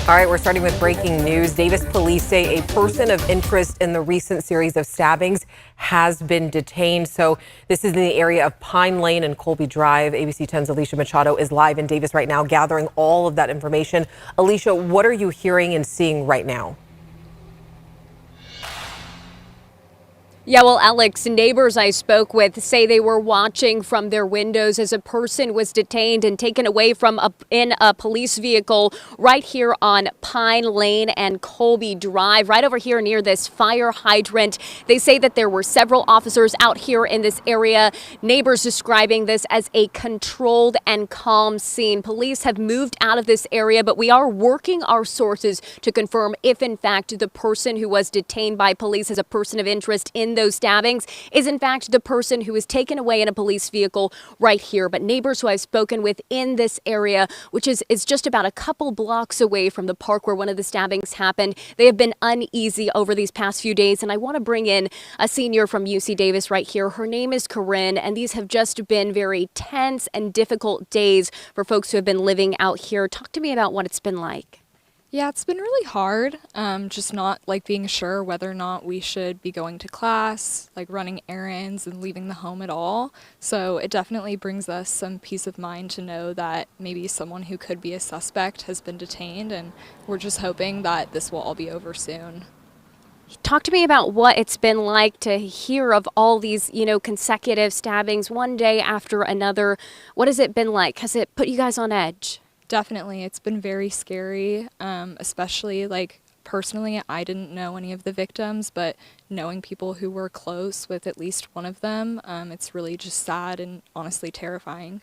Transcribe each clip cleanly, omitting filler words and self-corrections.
All right, we're starting with breaking news. Davis police say a person of interest in the recent series of stabbings has been detained. So this is in the area of Pine Lane and Colby Drive. ABC 10's Alicia Machado is live in Davis right now, gathering all of that information. Alicia, what are you hearing and seeing right now? Yeah, well, Alex, neighbors I spoke with say they were watching from their windows as a person was detained and taken away from in a police vehicle right here on Pine Lane and Colby Drive, right over here near this fire hydrant. They say that there were several officers out here in this area, neighbors describing this as a controlled and calm scene. Police have moved out of this area, but we are working our sources to confirm if, in fact, the person who was detained by police as a person of interest in those stabbings is in fact the person who was taken away in a police vehicle right here. But neighbors who I've spoken with in this area, which is just about a couple blocks away from the park where one of the stabbings happened, they have been uneasy over these past few days. And I want to bring in a senior from UC Davis right here. Her name is Corinne, and these have just been very tense and difficult days for folks who have been living out here. Talk to me about what it's been like. Yeah, it's been really hard, just not being sure whether or not we should be going to class, running errands and leaving the home at all. So it definitely brings us some peace of mind to know that maybe someone who could be a suspect has been detained, and we're just hoping that this will all be over soon. Talk to me about what it's been like to hear of all these, consecutive stabbings one day after another. What has it been like? Has it put you guys on edge? Definitely. It's been very scary, especially personally, I didn't know any of the victims, but knowing people who were close with at least one of them, it's really just sad and honestly terrifying.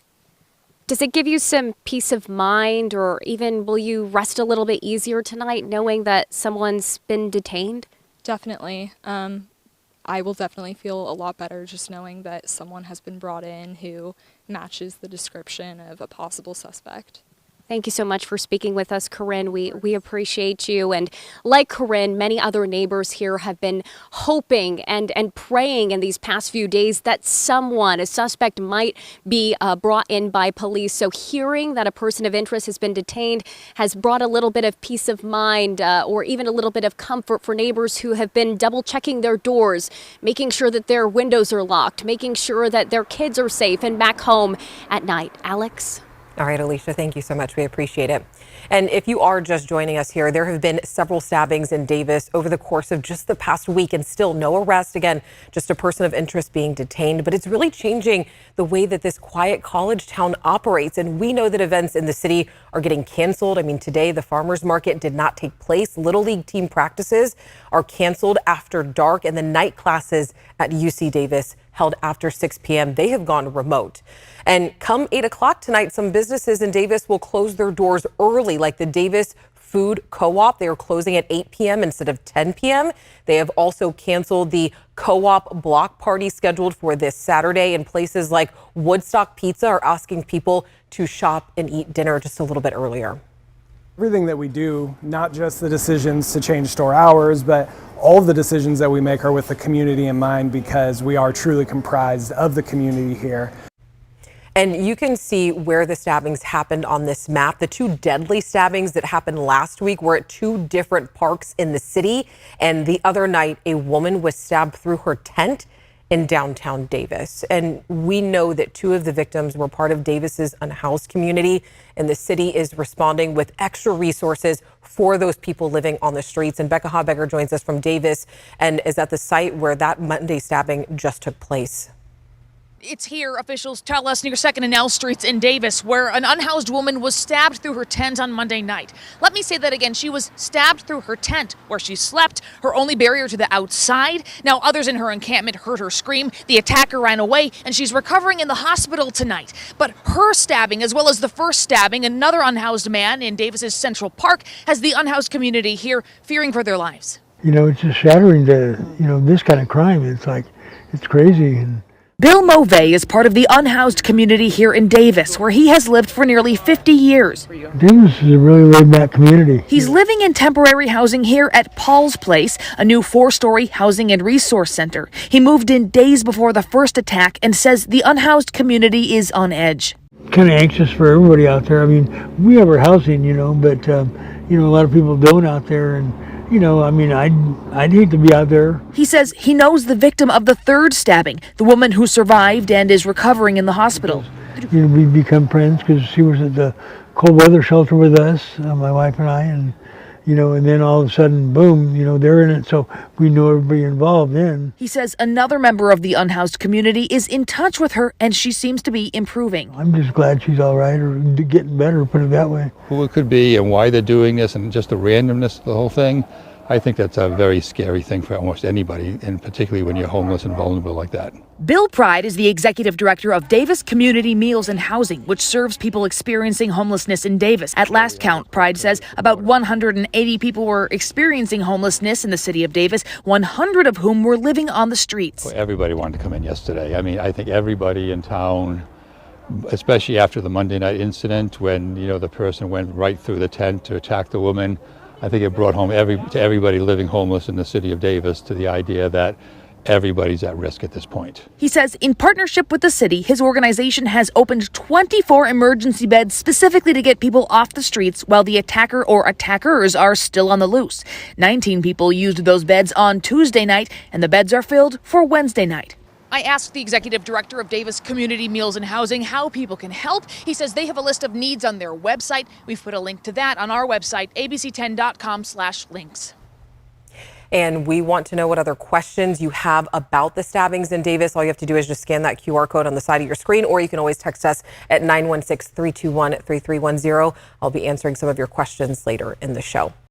Does it give you some peace of mind, or even will you rest a little bit easier tonight knowing that someone's been detained? Definitely. I will definitely feel a lot better just knowing that someone has been brought in who matches the description of a possible suspect. Thank you so much for speaking with us, Corinne. We appreciate you. And like Corinne, many other neighbors here have been hoping and praying in these past few days that a suspect might be brought in by police. So hearing that a person of interest has been detained has brought a little bit of peace of mind or even a little bit of comfort for neighbors who have been double checking their doors, making sure that their windows are locked, making sure that their kids are safe and back home at night. Alex? All right, Alicia, thank you so much. We appreciate it. And if you are just joining us here, there have been several stabbings in Davis over the course of just the past week, and still no arrest. Again, just a person of interest being detained. But it's really changing the way that this quiet college town operates. And we know that events in the city are getting canceled. I mean, today the farmers market did not take place. Little League team practices are canceled after dark, and the night classes at UC Davis held after 6 p.m. They have gone remote. And come 8 o'clock tonight, some businesses in Davis will close their doors early, like the Davis Food Co-op. They are closing at 8 p.m. instead of 10 p.m. They have also canceled the co-op block party scheduled for this Saturday, and places like Woodstock Pizza are asking people to shop and eat dinner just a little bit earlier. Everything that we do, not just the decisions to change store hours, but all of the decisions that we make are with the community in mind, because we are truly comprised of the community here. And you can see where the stabbings happened on this map. The two deadly stabbings that happened last week were at two different parks in the city. And the other night, a woman was stabbed through her tent in downtown Davis. And we know that two of the victims were part of Davis's unhoused community, and the city is responding with extra resources for those people living on the streets. And Becca Habegger joins us from Davis and is at the site where that Monday stabbing just took place. It's here, officials tell us, near 2nd and L Streets in Davis, where an unhoused woman was stabbed through her tent on Monday night. Let me say that again. She was stabbed through her tent where she slept, her only barrier to the outside. Now, others in her encampment heard her scream. The attacker ran away, and she's recovering in the hospital tonight. But her stabbing, as well as the first stabbing, another unhoused man in Davis's Central Park, has the unhoused community here fearing for their lives. It's just shattering to, this kind of crime. It's crazy. And Bill Movey is part of the unhoused community here in Davis, where he has lived for nearly 50 years. Davis is a really laid-back community. He's living in temporary housing here at Paul's Place, a new 4-story housing and resource center. He moved in days before the first attack and says the unhoused community is on edge. Kind of anxious for everybody out there. I mean, we have our housing, but you know, a lot of people don't out there, and you know, I mean, I'd hate to be out there. He says he knows the victim of the third stabbing, the woman who survived and is recovering in the hospital. You know, we become friends because she was at the cold weather shelter with us, my wife and I, and you know, and then all of a sudden, boom, you know, they're in it, so we know everybody involved then. He says another member of the unhoused community is in touch with her and she seems to be improving. I'm just glad she's all right, or getting better, put it that way. Who it could be and why they're doing this and just the randomness of the whole thing, I think that's a very scary thing for almost anybody, and particularly when you're homeless and vulnerable like that. Bill Pride is the executive director of Davis Community Meals and Housing, which serves people experiencing homelessness in Davis. At last count, Pride says about 180 people were experiencing homelessness in the city of Davis, 100 of whom were living on the streets. Well, everybody wanted to come in yesterday. I mean, I think everybody in town, especially after the Monday night incident when, you know, the person went right through the tent to attack the woman, I think it brought home to everybody living homeless in the city of Davis to the idea that everybody's at risk at this point. He says in partnership with the city, his organization has opened 24 emergency beds specifically to get people off the streets while the attacker or attackers are still on the loose. 19 people used those beds on Tuesday night, and the beds are filled for Wednesday night. I asked the executive director of Davis Community Meals and Housing how people can help. He says they have a list of needs on their website. We've put a link to that on our website, abc10.com/links. And we want to know what other questions you have about the stabbings in Davis. All you have to do is just scan that QR code on the side of your screen, or you can always text us at 916-321-3310. I'll be answering some of your questions later in the show.